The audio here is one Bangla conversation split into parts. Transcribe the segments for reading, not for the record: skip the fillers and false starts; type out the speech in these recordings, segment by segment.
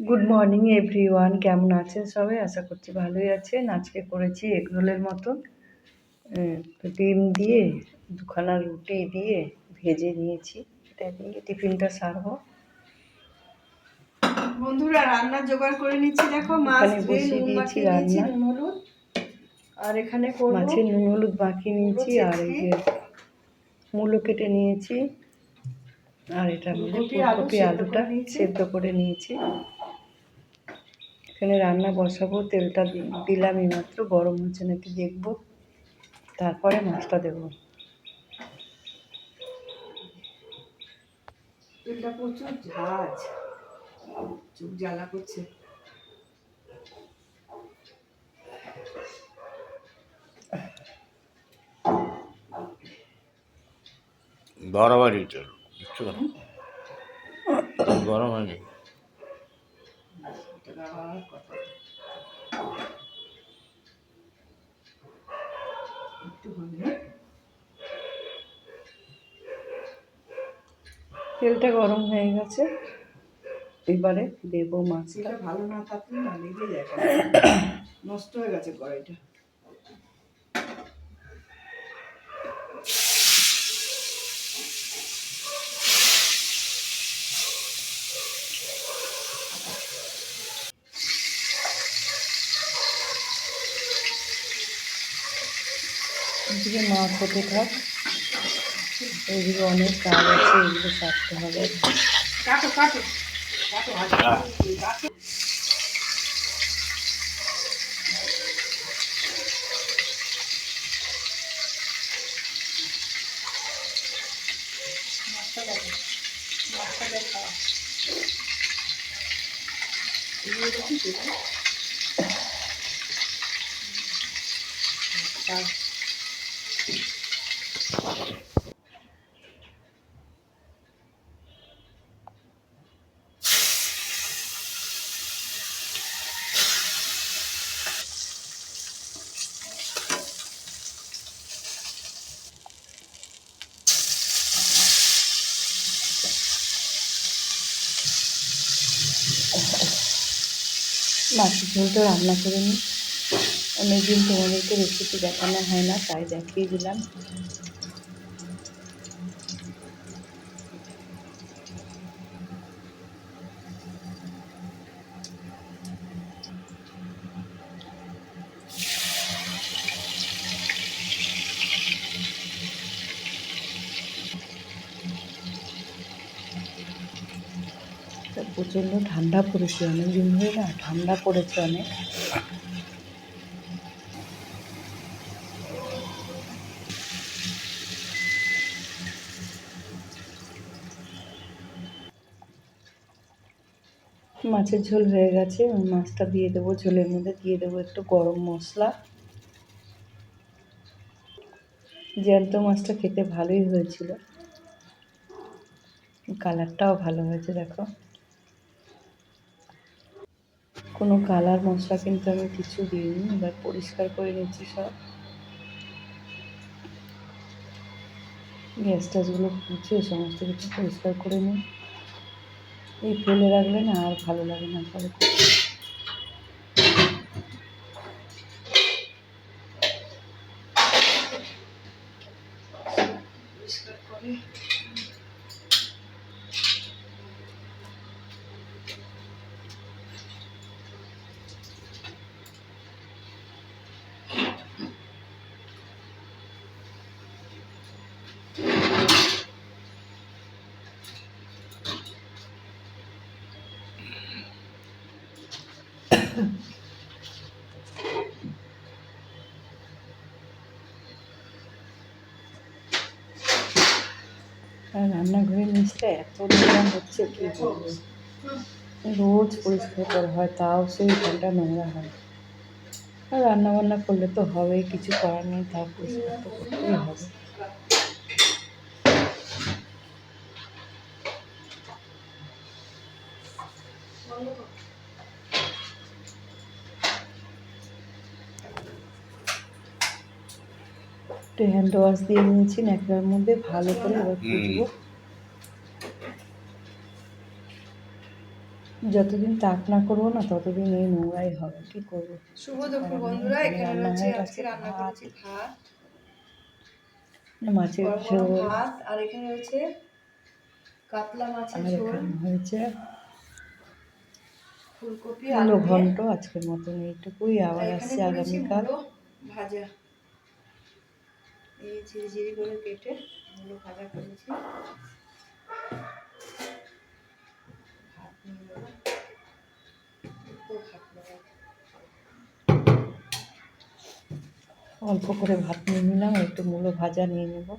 গুড মর্নিং এভরিওয়ান, কেমন আছেন সবাই? আশা করছি ভালোই আছেন। আজকে করেছি এগরোলের মতন ডিম দিয়ে দুখানা রুটি দিয়ে ভেজে নিয়েছি। এটা দিয়ে টিফিনটা সারবো। বন্ধুরা রান্না জোগাড় করে নিচ্ছি। দেখো মাছ বসিয়ে দিয়েছি রান্না। নুন হলুদ আর এখানে করব মাছের নুন হলুদ মাখিয়ে নিয়েছি। আর এই যে মূলো কেটে নিয়েছি। আর এটার মধ্যে ফুলকপি আলুটা সেদ্ধ করে নিয়েছি। এখানে রান্না বসাবো। তেলটা দিলাম এইমাত্র, গরম হচ্ছে নাকি দেখবো, তারপরে মাছটা দেবো। তেলটা প্রচুর ঝাঁজ, চোখ জ্বালা করছে। বাড়াবাড়ি তেল বুঝছো না, গরম হয়নি। তেলটা গরম হয়ে গেছে, এবারে দেবো মাছটা। ভালো না থাকলে না লেগে যায়, নষ্ট হয়ে গেছে কড়াইটা। এদিকে মাছ হতে থাক, এদিকে অনেক কাজ আছে, এগুলো সারতে হবে। কাটো কাটো কাটো কাটো। মাছের ঝোলটা রান্না করে নিই। অনেকদিন তোমাদেরকে রেসিপি দেখানো হয় না, তাই দেখিয়ে দিলাম। প্রচণ্ড ঠান্ডা পড়েছে, অনেকদিন ধরে না ঠান্ডা পড়েছে অনেক। মাছের ঝোল হয়ে গেছে, মাছটা দিয়ে দেবো। ঝোলের মধ্যে দিয়ে দেবো একটু গরম মশলা। জ্যান্ত মাছটা খেতে ভালোই হয়েছিল, কালারটাও ভালো হয়েছে। দেখো, কোনো কালার মশলা কিন্তু আমি কিছু দিইনি। এবার পরিষ্কার করে নিচ্ছি সব, গ্যাস ট্যাসগুলো পুছে সমস্ত কিছু পরিষ্কার করে নিই। এই ফেলে রাখলে না আর ভালো লাগে না পরে। পরিষ্কার করে আর রান্নাঘরের নিচটা এত নোংরা হচ্ছে কি বলবো। রোজ পরিষ্কার করা হয়, তাও সেই ঘন্টা নোংরা হয়। আর রান্নাবান্না করলে তো হবেই, কিছু করার নেই, তাও পরিষ্কার তো করতেই হবে। একটু হ্যান্ড ওয়াশ দিয়ে নিয়েছি ন্যাকড়ার মধ্যে, ভালো করে এবার পুজবো। যতদিন তাক না করবো না ততদিন এই নোংরাই হবে, কি করবো। শুভ কিছু দুপুর করার নেই। বন্ধুরা, এখানে এখানে রান্না রয়েছে হয়ে আজকে গেছে রান্না ভাত, করেছি ভাত, মাছের গরম গরম ঝোল, ভাত, আর এখানে রয়েছে কাতলা মাছের আর ঝোল, এখানে হয়েছে ফুলকপি মূলো আলু দিয়ে, ঘন্ট। আজকের মতন এইটুকুই, আর আবার এখানে আসছে করেছি আগামীকাল। মূলো ভাজা, এই ঝিরিঝিরি করে কেটে মূলো ভাজা করেছি। ভাত নিয়ে নেবো, একটু ভাত নেবো। অল্প করে ভাত নিয়ে নিলাম, একটু মূলো ভাজা নিয়ে নেব।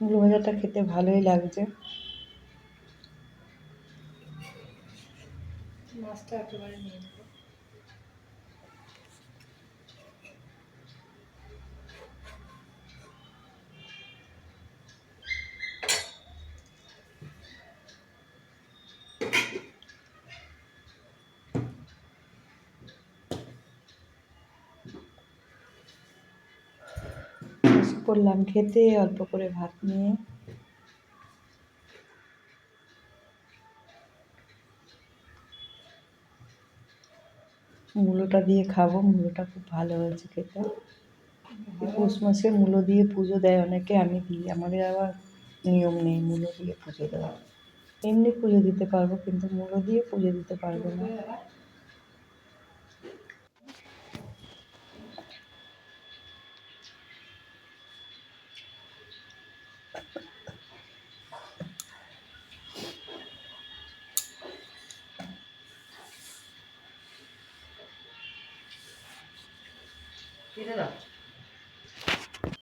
মূলো ভাজাটা খেতে ভালোই লাগছে। মাছটা একেবারে নিয়ে নেবো। বসে পড়লাম খেতে, অল্প করে ভাত নিয়ে। মূলোটা দিয়ে খাবো, মূলোটা খুব ভালো হয়েছে খেতে। এই পৌষ মাসে মূলো দিয়ে পুজো দেয় অনেকে, আমি দিই। আমাদের আবার নিয়ম নেই মূলো দিয়ে পুজো দেওয়া। এমনি পুজো দিতে পারবো, কিন্তু মূলো দিয়ে পুজো দিতে পারবো না।